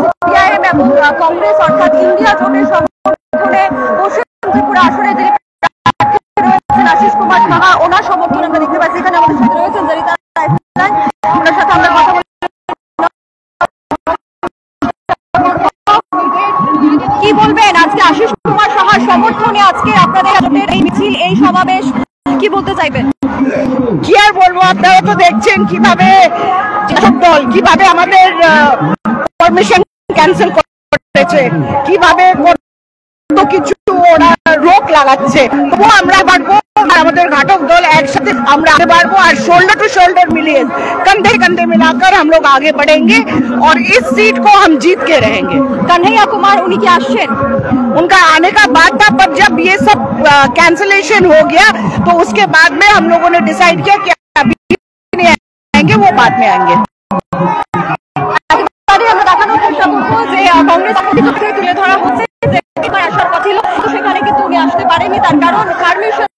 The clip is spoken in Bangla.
সিপিআইএম এবং কংগ্রেস অর্থাৎ ইন্ডিয়া জোটের সমর্থনে পশ্চিম ত্রিপুরা আসনে যিনি রয়েছেন আশিস কুমার সাহা, ওনার সমর্থন আমরা দেখতে পাচ্ছি। এখানে আমাদের সাথে রয়েছেন জরিতা রায়, ওনার সাথে আমরা কথা বলি। কি বলবেন আজকে আশিস কুমার সাহার সমর্থনে আজকে আপনাদের এই মিছিল, এই সমাবেশ, কি বলতে চাইবেন? কি আর বলবো, আপনারা তো দেখছেন কিভাবে দল কিভাবে আমাদের পারমিশন ক্যান্সেল করেছে, কিভাবে কত কিছু ওরা রোক লাগাচ্ছে। তবু আমরা পারবো, আমাদের घाटक दल একসাথে আমরা आगे बढ़बो और शोल्डर टू शोल्डर मिलिए कंधे कंधे मिलाकर हम लोग आगे बढ़ेंगे और इस सीट को हम जीत के रहेंगे। कन्हैया कुमार उन्हीं की आश्चर्य उनका आने का बात था, पर जब ये सब कैंसिलेशन हो गया तो उसके बाद में हम लोगों ने डिसाइड किया कि अभी नहीं आएंगे, वो बाद में आएंगे। আমরা দেখানোর চেষ্টা করবো যে কংগ্রেস তুলে ধরা হচ্ছে যে আসার কথা ছিল, সেখানে কিন্তু উনি আসতে পারেনি, তার কারণ পারমিশন